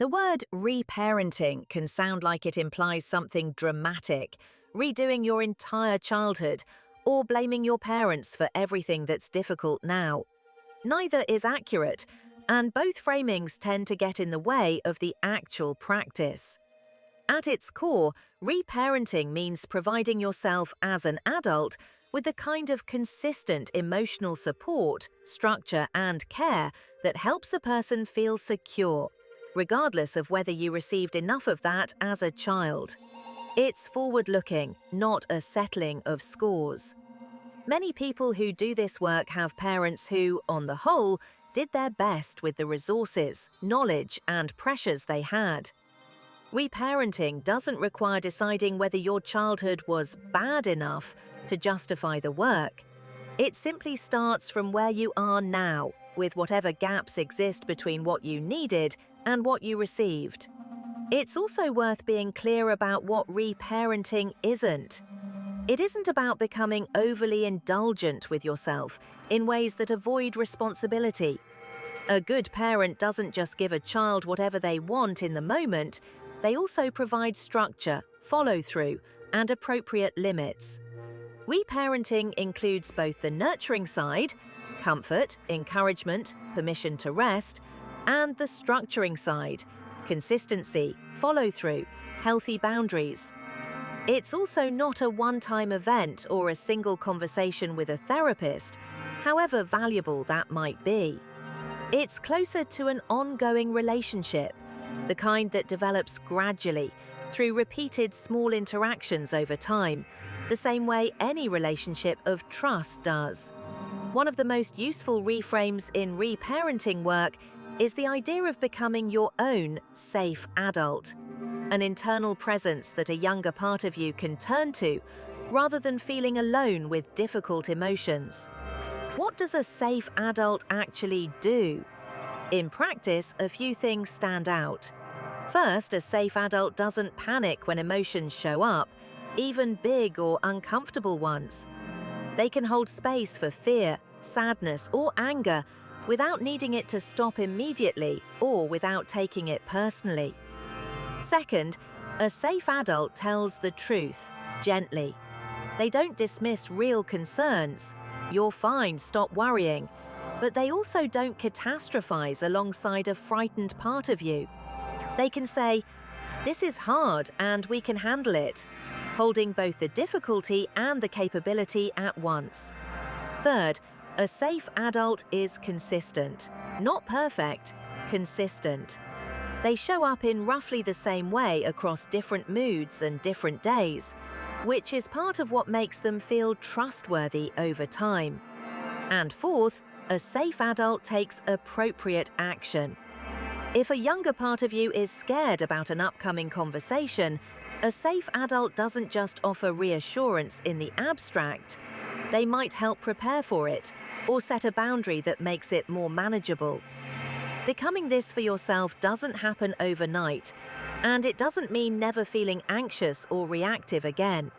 The word reparenting can sound like it implies something dramatic, redoing your entire childhood, or blaming your parents for everything that's difficult now. Neither is accurate, and both framings tend to get in the way of the actual practice. At its core, reparenting means providing yourself as an adult with the kind of consistent emotional support, structure, and care that helps a person feel secure, regardless of whether you received enough of that as a child. It's forward-looking, not a settling of scores. Many people who do this work have parents who, on the whole, did their best with the resources, knowledge, and pressures they had. Reparenting doesn't require deciding whether your childhood was bad enough to justify the work. It simply starts from where you are now, with whatever gaps exist between what you needed and what you received. It's also worth being clear about what reparenting isn't. It isn't about becoming overly indulgent with yourself in ways that avoid responsibility. A good parent doesn't just give a child whatever they want in the moment, they also provide structure, follow-through, and appropriate limits. Reparenting includes both the nurturing side, comfort, encouragement, permission to rest, and the structuring side, consistency, follow-through, healthy boundaries. It's also not a one-time event or a single conversation with a therapist, however valuable that might be. It's closer to an ongoing relationship, the kind that develops gradually through repeated small interactions over time, the same way any relationship of trust does. One of the most useful reframes in reparenting work is the idea of becoming your own safe adult, an internal presence that a younger part of you can turn to, rather than feeling alone with difficult emotions. What does a safe adult actually do? In practice, a few things stand out. First, a safe adult doesn't panic when emotions show up, even big or uncomfortable ones. They can hold space for fear, sadness, or anger without needing it to stop immediately or without taking it personally. Second, a safe adult tells the truth, gently. They don't dismiss real concerns. You're fine, stop worrying. But they also don't catastrophize alongside a frightened part of you. They can say, "This is hard and we can handle it," holding both the difficulty and the capability at once. Third, a safe adult is consistent. Not perfect, consistent. They show up in roughly the same way across different moods and different days, which is part of what makes them feel trustworthy over time. And fourth, a safe adult takes appropriate action. If a younger part of you is scared about an upcoming conversation, a safe adult doesn't just offer reassurance in the abstract. They might help prepare for it or set a boundary that makes it more manageable. Becoming this for yourself doesn't happen overnight, and it doesn't mean never feeling anxious or reactive again.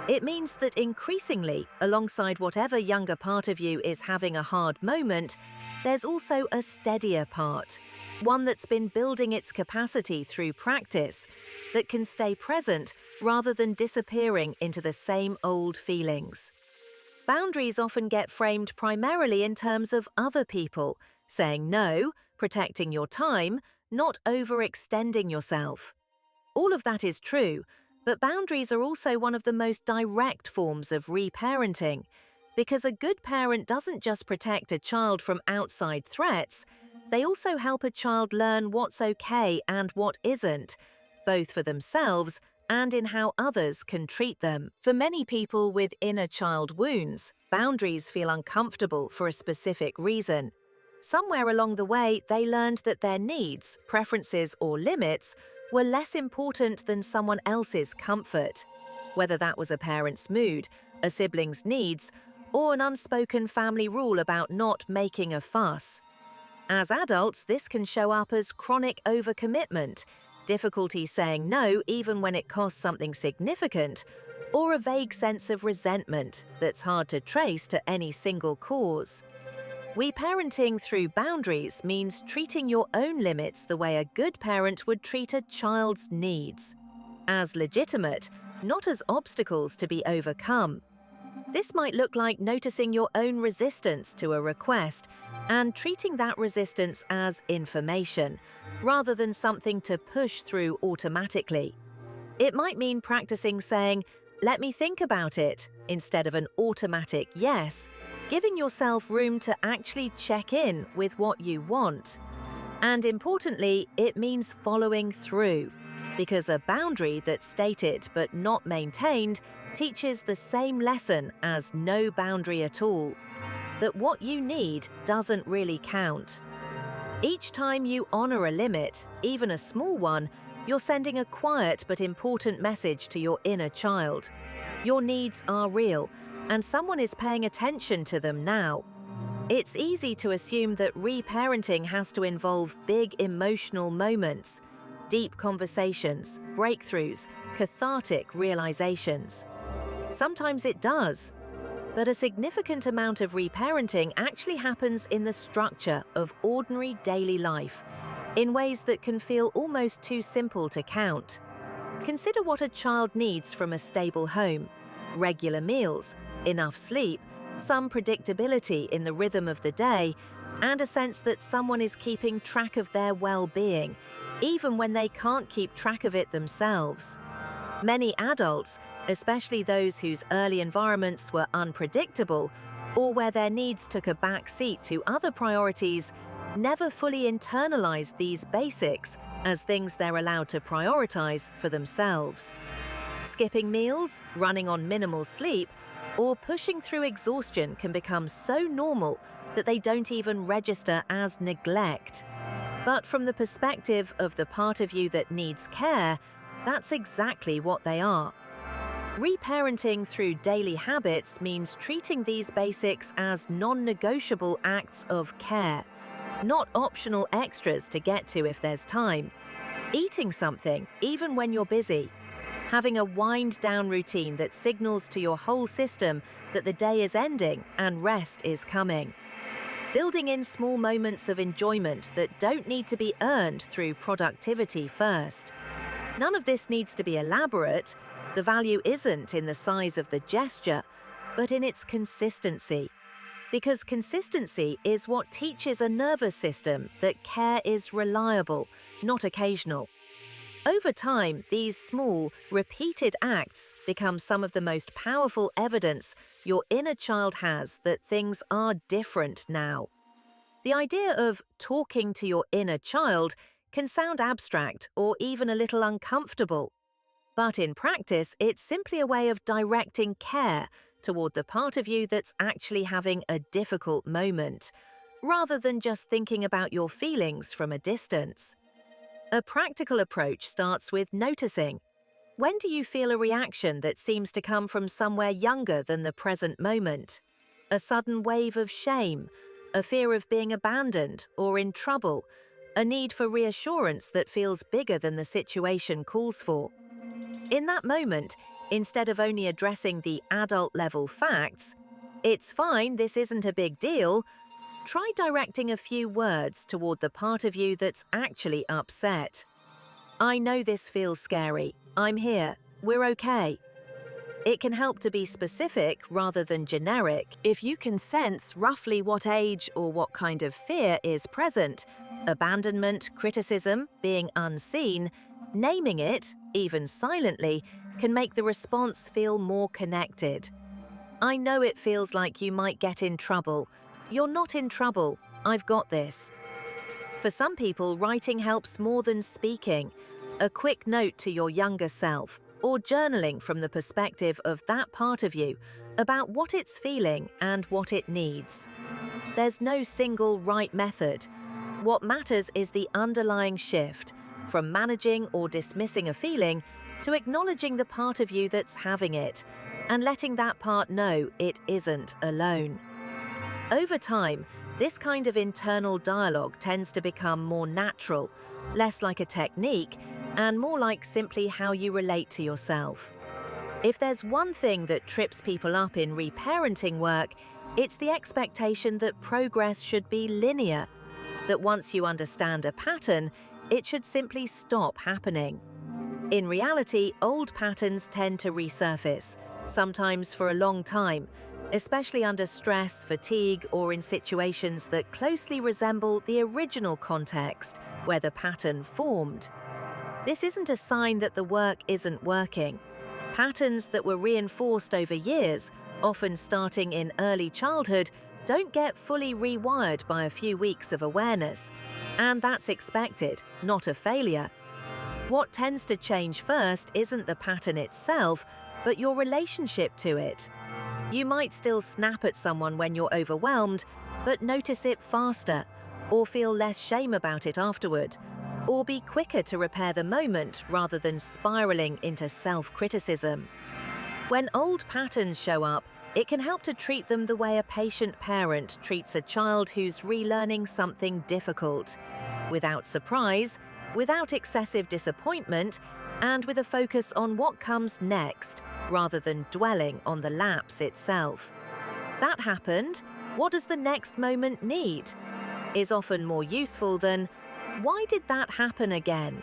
It means that increasingly, alongside whatever younger part of you is having a hard moment, there's also a steadier part, one that's been building its capacity through practice, that can stay present rather than disappearing into the same old feelings. Boundaries often get framed primarily in terms of other people, saying no, protecting your time, not overextending yourself. All of that is true, but boundaries are also one of the most direct forms of reparenting, because a good parent doesn't just protect a child from outside threats, they also help a child learn what's okay and what isn't, both for themselves and in how others can treat them. For many people with inner child wounds, boundaries feel uncomfortable for a specific reason. Somewhere along the way, they learned that their needs, preferences, or limits were less important than someone else's comfort. Whether that was a parent's mood, a sibling's needs, or an unspoken family rule about not making a fuss. As adults, this can show up as chronic overcommitment, difficulty saying no even when it costs something significant, or a vague sense of resentment that's hard to trace to any single cause. Reparenting through boundaries means treating your own limits the way a good parent would treat a child's needs, as legitimate, not as obstacles to be overcome. This might look like noticing your own resistance to a request and treating that resistance as information, rather than something to push through automatically. It might mean practicing saying, "Let me think about it," instead of an automatic yes, giving yourself room to actually check in with what you want. And importantly, it means following through, because a boundary that's stated but not maintained teaches the same lesson as no boundary at all, that what you need doesn't really count. Each time you honor a limit, even a small one, you're sending a quiet but important message to your inner child. Your needs are real, and someone is paying attention to them now. It's easy to assume that reparenting has to involve big emotional moments, deep conversations, breakthroughs, cathartic realizations. Sometimes it does, but a significant amount of reparenting actually happens in the structure of ordinary daily life, in ways that can feel almost too simple to count. Consider what a child needs from a stable home: regular meals, enough sleep, some predictability in the rhythm of the day, and a sense that someone is keeping track of their well-being, even when they can't keep track of it themselves. Many adults, especially those whose early environments were unpredictable or where their needs took a back seat to other priorities, never fully internalize these basics as things they're allowed to prioritize for themselves. Skipping meals, running on minimal sleep, or pushing through exhaustion can become so normal that they don't even register as neglect. But from the perspective of the part of you that needs care, that's exactly what they are. Reparenting through daily habits means treating these basics as non-negotiable acts of care, not optional extras to get to if there's time. Eating something, even when you're busy. Having a wind-down routine that signals to your whole system that the day is ending and rest is coming. Building in small moments of enjoyment that don't need to be earned through productivity first. None of this needs to be elaborate. The value isn't in the size of the gesture, but in its consistency. Because consistency is what teaches a nervous system that care is reliable, not occasional. Over time, these small, repeated acts become some of the most powerful evidence your inner child has that things are different now. The idea of talking to your inner child can sound abstract or even a little uncomfortable. But in practice, it's simply a way of directing care toward the part of you that's actually having a difficult moment, rather than just thinking about your feelings from a distance. A practical approach starts with noticing. When do you feel a reaction that seems to come from somewhere younger than the present moment? A sudden wave of shame, a fear of being abandoned or in trouble, a need for reassurance that feels bigger than the situation calls for. In that moment, instead of only addressing the adult-level facts, "It's fine, this isn't a big deal," try directing a few words toward the part of you that's actually upset. "I know this feels scary. I'm here. We're okay." It can help to be specific rather than generic. If you can sense roughly what age or what kind of fear is present, abandonment, criticism, being unseen, naming it, even silently, can make the response feel more connected. "I know it feels like you might get in trouble. You're not in trouble. I've got this." For some people, writing helps more than speaking. A quick note to your younger self, or journaling from the perspective of that part of you about what it's feeling and what it needs. There's no single right method. What matters is the underlying shift, from managing or dismissing a feeling to acknowledging the part of you that's having it, and letting that part know it isn't alone. Over time, this kind of internal dialogue tends to become more natural, less like a technique, and more like simply how you relate to yourself. If there's one thing that trips people up in reparenting work, It's the expectation that progress should be linear, that once you understand a pattern, it should simply stop happening. In reality, old patterns tend to resurface, sometimes for a long time, especially under stress, fatigue, or in situations that closely resemble the original context where the pattern formed. This isn't a sign that the work isn't working. Patterns that were reinforced over years, often starting in early childhood, don't get fully rewired by a few weeks of awareness, and that's expected, not a failure. What tends to change first isn't the pattern itself, but your relationship to it. You might still snap at someone when you're overwhelmed, but notice it faster, or feel less shame about it afterward, or be quicker to repair the moment rather than spiraling into self-criticism. When old patterns show up, it can help to treat them the way a patient parent treats a child who's relearning something difficult, without surprise, without excessive disappointment, and with a focus on what comes next, rather than dwelling on the lapse itself. That happened, what does the next moment need? Is often more useful than, why did that happen again?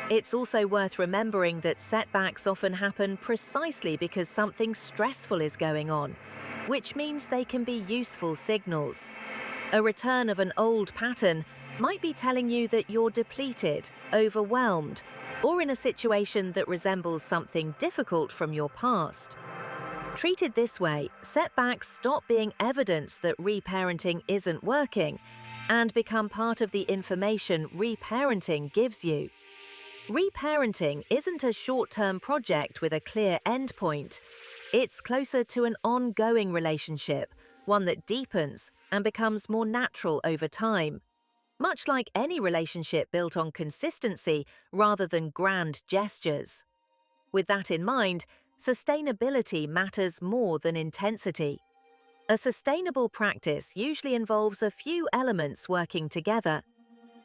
It's also worth remembering that setbacks often happen precisely because something stressful is going on, which means they can be useful signals. A return of an old pattern might be telling you that you're depleted, overwhelmed, or in a situation that resembles something difficult from your past. Treated this way, setbacks stop being evidence that reparenting isn't working and become part of the information reparenting gives you. Reparenting isn't a short-term project with a clear endpoint. It's closer to an ongoing relationship, one that deepens and becomes more natural over time. Much like any relationship built on consistency rather than grand gestures. With that in mind, sustainability matters more than intensity. A sustainable practice usually involves a few elements working together.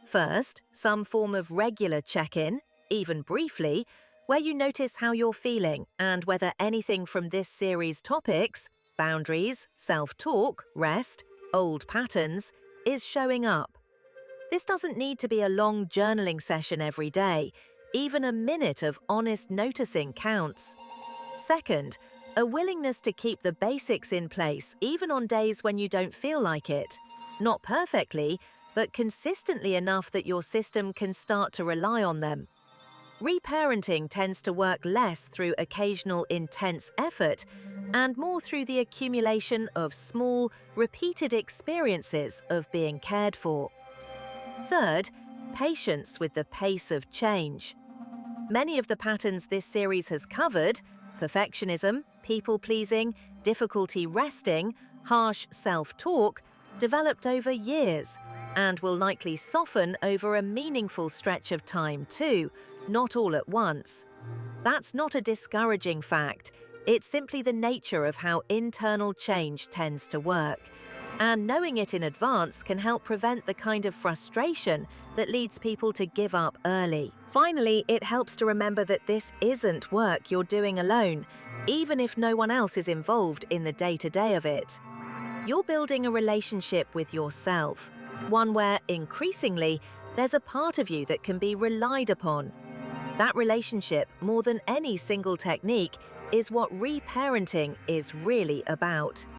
First, some form of regular check-in, even briefly, where you notice how you're feeling and whether anything from this series' topics, boundaries, self-talk, rest, old patterns, is showing up. This doesn't need to be a long journaling session every day. Even a minute of honest noticing counts. Second, a willingness to keep the basics in place even on days when you don't feel like it. Not perfectly, but consistently enough that your system can start to rely on them. Reparenting tends to work less through occasional intense effort and more through the accumulation of small, repeated experiences of being cared for. Third, patience with the pace of change. Many of the patterns this series has covered, perfectionism, people-pleasing, difficulty resting, harsh self-talk, developed over years and will likely soften over a meaningful stretch of time too, not all at once. That's not a discouraging fact. It's simply the nature of how internal change tends to work. And knowing it in advance can help prevent the kind of frustration that leads people to give up early. Finally, it helps to remember that this isn't work you're doing alone, even if no one else is involved in the day-to-day of it. You're building a relationship with yourself, one where, increasingly, there's a part of you that can be relied upon. That relationship, more than any single technique, is what reparenting is really about.